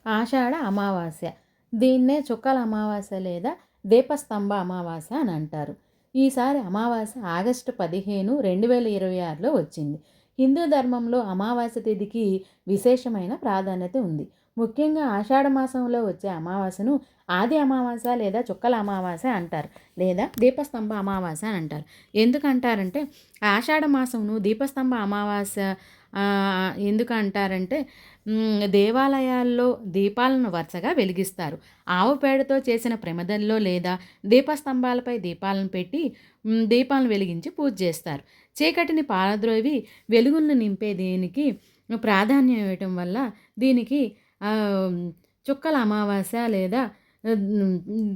ఆషాఢ అమావాస్య. దీన్నే చుక్కల అమావాస్య లేదా దీపస్తంభ అమావాస్య అని అంటారు. ఈసారి అమావాస్య ఆగస్టు 15, 2026లో వచ్చింది. హిందూ ధర్మంలో అమావాస్య తిథికి విశేషమైన ప్రాధాన్యత ఉంది. ముఖ్యంగా ఆషాఢ మాసంలో వచ్చే అమావాస్యను ఆది అమావాస్య లేదా చుక్కల అమావాస్య అంటారు, లేదా దీపస్తంభ అమావాస్య అని అంటారు. ఎందుకంటారంటే ఆషాఢ మాసంను దీపస్తంభ అమావాస్య ఎందుకు అంటారంటే దేవాలయాల్లో దీపాలను వరుసగా వెలిగిస్తారు. ఆవు పేడతో చేసిన ప్రమిదల్లో లేదా దీపస్తంభాలపై దీపాలను పెట్టి దీపాలను వెలిగించి పూజ చేస్తారు. చీకటిని పారద్రోవి వెలుగులను నింపే దీనికి ప్రాధాన్యం ఇవ్వటం వల్ల దీనికి చుక్కల అమావాస్య లేదా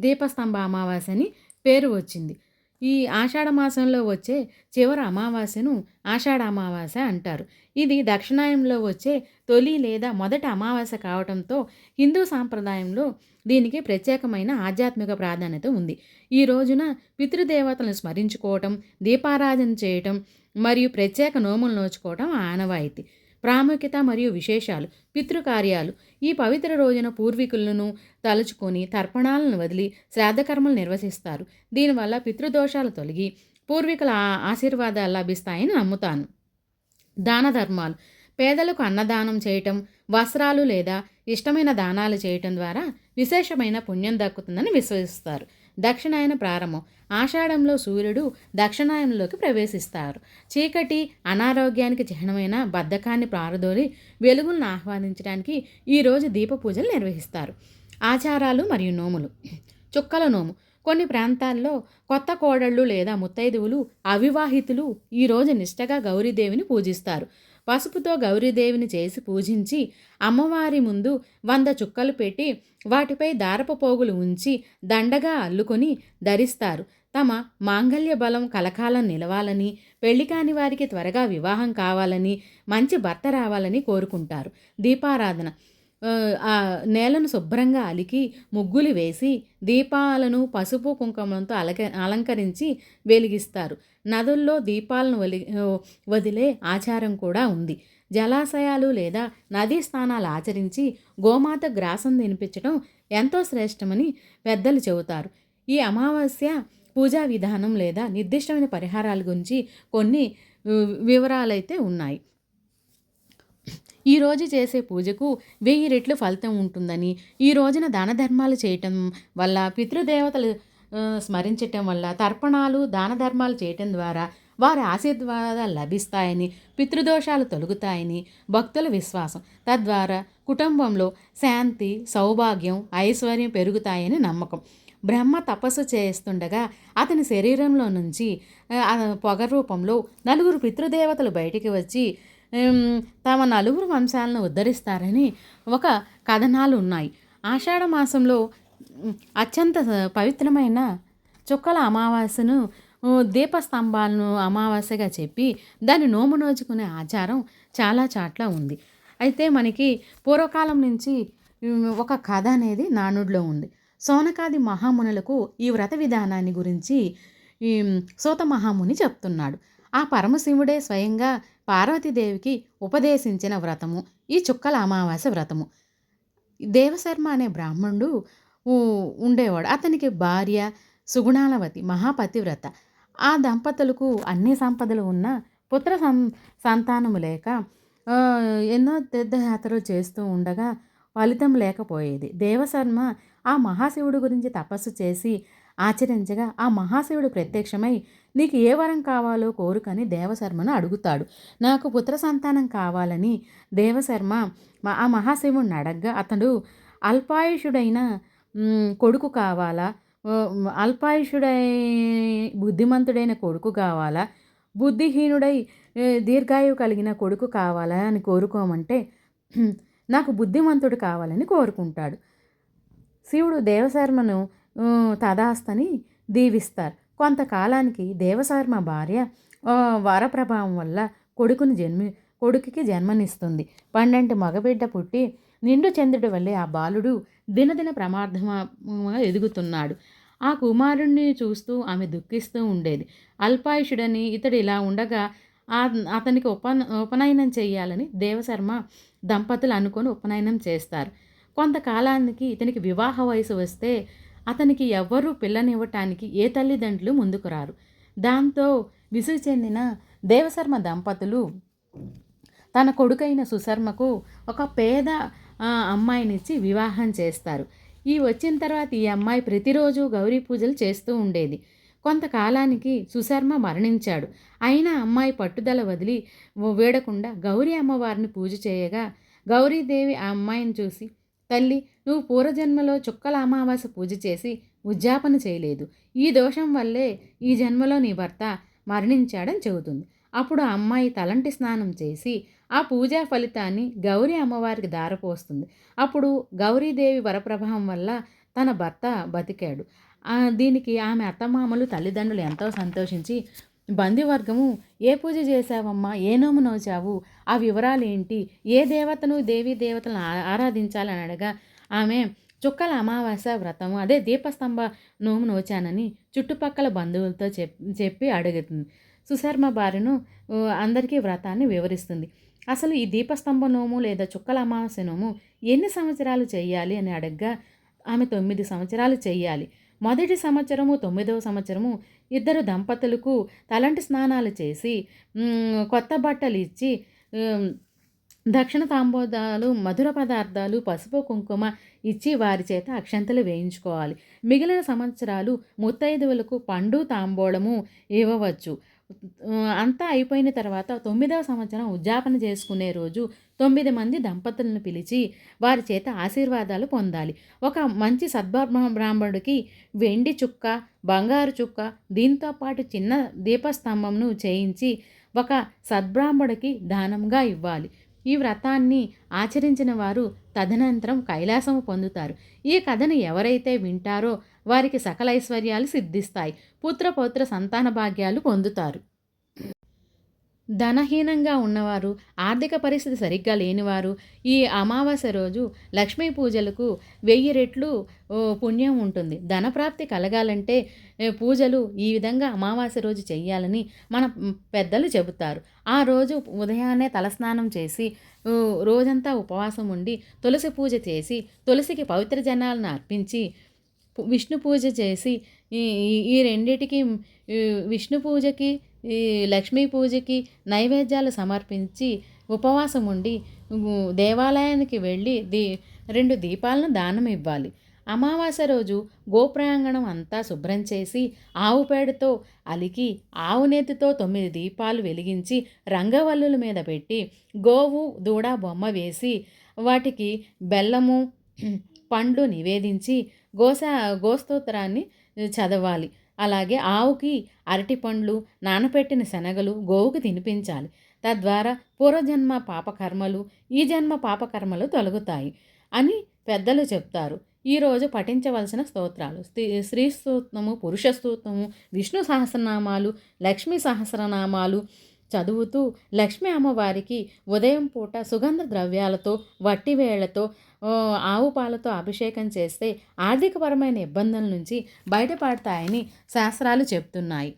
దీపస్తంభ అమావాస్య అని పేరు వచ్చింది. ఈ ఆషాఢ మాసంలో వచ్చే చివరి అమావాస్యను ఆషాఢ అమావాస్య అంటారు. ఇది దక్షిణాయంలో వచ్చే తొలి లేదా మొదటి అమావాస్య కావడంతో హిందూ సాంప్రదాయంలో దీనికి ప్రత్యేకమైన ఆధ్యాత్మిక ప్రాధాన్యత ఉంది. ఈ రోజున పితృదేవతలను స్మరించుకోవటం, దీపారాధన చేయటం మరియు ప్రత్యేక నోములు నోచుకోవటం ఆనవాయితీ. ప్రాముఖ్యత మరియు విశేషాలు. పితృకార్యాలు. ఈ పవిత్ర రోజున పూర్వీకులను తలుచుకొని తర్పణాలను వదిలి శ్రాద్ధకర్మలు నిర్వహిస్తారు. దీనివల్ల పితృదోషాలు తొలగి పూర్వీకుల ఆశీర్వాదాలు లభిస్తాయని నమ్ముతాను. దాన ధర్మాలు. పేదలకు అన్నదానం చేయటం, వస్త్రాలు లేదా ఇష్టమైన దానాలు చేయటం ద్వారా విశేషమైన పుణ్యం దక్కుతుందని విశ్వసిస్తారు. దక్షిణాయన ప్రారంభం. ఆషాఢంలో సూర్యుడు దక్షిణాయనంలోకి ప్రవేశిస్తారు. చీకటి, అనారోగ్యానికి చిహ్నమైన బద్ధకాన్ని పారదోలి వెలుగులను ఆహ్వానించడానికి ఈరోజు దీప పూజలు నిర్వహిస్తారు. ఆచారాలు మరియు నోములు. చుక్కల నోము. కొన్ని ప్రాంతాల్లో కొత్త కోడళ్ళు లేదా ముత్తైదువులు, అవివాహితులు ఈరోజు నిష్టగా గౌరీదేవిని పూజిస్తారు. పసుపుతో గౌరీదేవిని చేసి పూజించి అమ్మవారి ముందు 100 చుక్కలు పెట్టి వాటిపై దారపు పోగులు ఉంచి దండగా అల్లుకొని ధరిస్తారు. తమ మాంగళ్య బలం కలకాలం నిలవాలని, పెళ్లి కాని వారికి త్వరగా వివాహం కావాలని, మంచి భర్త రావాలని కోరుకుంటారు. దీపారాధన. నేలను శుభ్రంగా అలికి ముగ్గులు వేసి దీపాలను పసుపు కుంకుమలతో అలంకరించి వెలిగిస్తారు. నదుల్లో దీపాలను వదిలే ఆచారం కూడా ఉంది. జలాశయాలు లేదా నదీ స్నానాలు ఆచరించి గోమాత గ్రాసం తినిపించడం ఎంతో శ్రేష్టమని పెద్దలు చెబుతారు. ఈ అమావాస్య పూజా విధానం లేదా నిర్దిష్టమైన పరిహారాల గురించి కొన్ని వివరాలైతే ఉన్నాయి. ఈరోజు చేసే పూజకు 1000 రెట్లు ఫలితం ఉంటుందని, ఈ రోజున దాన ధర్మాలు చేయటం వల్ల, పితృదేవతలు స్మరించటం వల్ల, తర్పణాలు దాన ధర్మాలు చేయటం ద్వారా వారి ఆశీర్వాదాలు లభిస్తాయని, పితృదోషాలు తొలగుతాయని భక్తుల విశ్వాసం. తద్వారా కుటుంబంలో శాంతి, సౌభాగ్యం, ఐశ్వర్యం పెరుగుతాయని నమ్మకం. బ్రహ్మ తపస్సు చేస్తుండగా అతని శరీరంలో నుంచి పొగ రూపంలో 4 పితృదేవతలు బయటికి వచ్చి తమ 4 వంశాలను ఉద్ధరిస్తారని ఒక కథనాలు ఉన్నాయి. ఆషాఢ మాసంలో అత్యంత పవిత్రమైన చుక్కల అమావాస్యను దీపస్తంభాలను అమావాస్యగా చెప్పి దాన్ని నోము నోచుకునే ఆచారం చాలా చాట్ల ఉంది. అయితే మనకి పూర్వకాలం నుంచి ఒక కథ అనేది నానుడిలో ఉంది. సోనకాది మహామునులకు ఈ వ్రత విధానాన్ని గురించి సూత మహాముని చెప్తున్నాడు. ఆ పరమశివుడే స్వయంగా పార్వతీదేవికి ఉపదేశించిన వ్రతము ఈ చుక్కల అమావాస్య వ్రతము. దేవశర్మ అనే బ్రాహ్మణుడు ఉండేవాడు. అతనికి భార్య సుగుణాలవతి మహాపతివ్రత. ఆ దంపతులకు అన్ని సంపదలు ఉన్న పుత్ర సంతానము లేక ఎన్నో తీర్థయాత్రలు చేస్తూ ఉండగా ఫలితం లేకపోయేది. దేవశర్మ ఆ మహాశివుడి గురించి తపస్సు చేసి ఆచరించగా ఆ మహాశివుడు ప్రత్యక్షమై నీకు ఏ వరం కావాలో కోరుకని దేవశర్మను అడుగుతాడు. నాకు పుత్ర సంతానం కావాలని దేవశర్మ ఆ మహాశివుడిని అడగ్గా అతడు అల్పాయుషుడైన కొడుకు కావాలా, అల్పాయుషుడై బుద్ధిమంతుడైన కొడుకు కావాలా, బుద్ధిహీనుడై దీర్ఘాయువు కలిగిన కొడుకు కావాలా అని కోరుకోమంటే నాకు బుద్ధిమంతుడు కావాలని కోరుకుంటాడు. శివుడు దేవశర్మను తదాస్తని దీవిస్తారు. కొంతకాలానికి దేవశర్మ భార్య వరప్రభావం వల్ల కొడుకుకి జన్మనిస్తుంది. 12 మగబిడ్డ పుట్టి నిండు చంద్రుడి వల్లే ఆ బాలుడు దినదిన ప్రమాదంగా ఎదుగుతున్నాడు. ఆ కుమారుణ్ణి చూస్తూ ఆమె దుఃఖిస్తూ ఉండేది. అల్పాయుషుడని ఇతడు ఇలా ఉండగా అతనికి ఉపనయనం చేయాలని దేవశర్మ దంపతులు అనుకొని ఉపనయనం చేస్తారు. కొంతకాలానికి ఇతనికి వివాహ వయసు వస్తే అతనికి ఎవ్వరూ పిల్లనివ్వటానికి ఏ తల్లిదండ్రులు ముందుకు రారు. దాంతో విసుగు చెందిన దేవశర్మ దంపతులు తన కొడుకైన సుశర్మకు ఒక పేద అమ్మాయినిచ్చి వివాహం చేస్తారు. ఈ వచ్చిన తర్వాత ఈ అమ్మాయి ప్రతిరోజు గౌరీ పూజలు చేస్తూ ఉండేది. కొంతకాలానికి సుశర్మ మరణించాడు. అయినా అమ్మాయి పట్టుదల వదిలి వేడకుండా గౌరీ అమ్మవారిని పూజ చేయగా గౌరీదేవి ఆ అమ్మాయిని చూసి, తల్లి, నువ్వు పూర్వజన్మలో చుక్కల అమావాస్య పూజ చేసి ఉద్యాపన చేయలేదు. ఈ దోషం వల్లే ఈ జన్మలో నీ భర్త మరణించాడని చెబుతుంది. అప్పుడు ఆ అమ్మాయి తలంటి స్నానం చేసి ఆ పూజా ఫలితాన్ని గౌరీ అమ్మవారికి దారపోస్తుంది. అప్పుడు గౌరీదేవి వరప్రభావం వల్ల తన భర్త బతికాడు. దీనికి ఆమె అత్తమామలు తల్లిదండ్రులు ఎంతో సంతోషించి, బంధువర్గము ఏ పూజ చేశావమ్మా, ఏ నోము నోచావు, ఆ వివరాలు ఏంటి, ఏ దేవతను దేవీ దేవతలను ఆరాధించాలని అడగా ఆమె చుక్కల అమావాస్య వ్రతము, అదే దీపస్తంభ నోము నోచానని చుట్టుపక్కల బంధువులతో చెప్పి అడుగుతుంది. సుశర్మ భార్యను అందరికీ వ్రతాన్ని వివరిస్తుంది. అసలు ఈ దీపస్తంభ నోము లేదా చుక్కల అమావాస్య నోము ఎన్ని సంవత్సరాలు చేయాలి అని అడగ్గా ఆమె 9 సంవత్సరాలు చేయాలి. మొదటి సంవత్సరము 9వ సంవత్సరము ఇద్దరు దంపతులకు తలంటి స్నానాలు చేసి కొత్త బట్టలు ఇచ్చి దక్షిణ తాంబూలాలు, మధుర పదార్థాలు, పసుపు కుంకుమ ఇచ్చి వారి చేత అక్షంతలు వేయించుకోవాలి. మిగిలిన సంవత్సరాలు ముత్తైదువులకు పండు తాంబూలము ఇవ్వవచ్చు. అంతా అయిపోయిన తర్వాత 9వ సంవత్సరం ఉద్యాపన చేసుకునే రోజు 9 మంది దంపతులను పిలిచి వారి చేత ఆశీర్వాదాలు పొందాలి. ఒక మంచి సద్బ్రాహ్మణుడికి వెండి చుక్క, బంగారు చుక్క, దీంతో పాటు చిన్న దీపస్తంభంను చేయించి ఒక సద్బ్రాహ్మణుడికి దానంగా ఇవ్వాలి. ఈ వ్రతాన్ని ఆచరించిన వారు తదనంతరం కైలాసము పొందుతారు. ఈ కథను ఎవరైతే వింటారో వారికి సకల ఐశ్వర్యాలు సిద్ధిస్తాయి. పుత్రపౌత్ర సంతాన భాగ్యాలు పొందుతారు. ధనహీనంగా ఉన్నవారు, ఆర్థిక పరిస్థితి సరిగ్గా లేనివారు ఈ అమావాస్య రోజు లక్ష్మీ పూజలకు 1000 రెట్లు పుణ్యం ఉంటుంది. ధనప్రాప్తి కలగాలంటే పూజలు ఈ విధంగా అమావాస్య రోజు చెయ్యాలని మన పెద్దలు చెబుతారు. ఆ రోజు ఉదయాన్నే తలస్నానం చేసి రోజంతా ఉపవాసం ఉండి తులసి పూజ చేసి తులసికి పవిత్ర జనాలను అర్పించి విష్ణు పూజ చేసి ఈ రెండిటికి విష్ణు పూజకి లక్ష్మీ పూజకి నైవేద్యాలు సమర్పించి ఉపవాసం ఉండి దేవాలయానికి వెళ్ళి 2 దీపాలను దానం ఇవ్వాలి. అమావాస్య రోజు గోప్రాంగణం అంతా శుభ్రం చేసి ఆవు పేడతో అలికి ఆవు నేతితో 9 దీపాలు వెలిగించి రంగవల్లుల మీద పెట్టి గోవు దూడ బొమ్మ వేసి వాటికి బెల్లము పండ్లు నివేదించి గోస్తోత్రాన్ని చదవాలి. అలాగే ఆవుకి అరటి పండ్లు, నానపెట్టిన శనగలు గోవుకి తినిపించాలి. తద్వారా పూర్వజన్మ పాపకర్మలు, ఈ జన్మ పాపకర్మలు తొలగుతాయి అని పెద్దలు చెప్తారు. ఈరోజు పఠించవలసిన స్తోత్రాలు: స్త్రీ స్తోత్రము, పురుష స్తోత్రము, విష్ణు సహస్రనామాలు, లక్ష్మీ సహస్రనామాలు చదువుతూ లక్ష్మీ అమ్మవారికి ఉదయం పూట సుగంధ ద్రవ్యాలతో, వట్టివేళ్లతో, ఆవు పాలతో అభిషేకం చేస్తే ఆర్థికపరమైన ఇబ్బందుల నుంచి బయటపడతాయని శాస్త్రాలు చెప్తున్నాయి.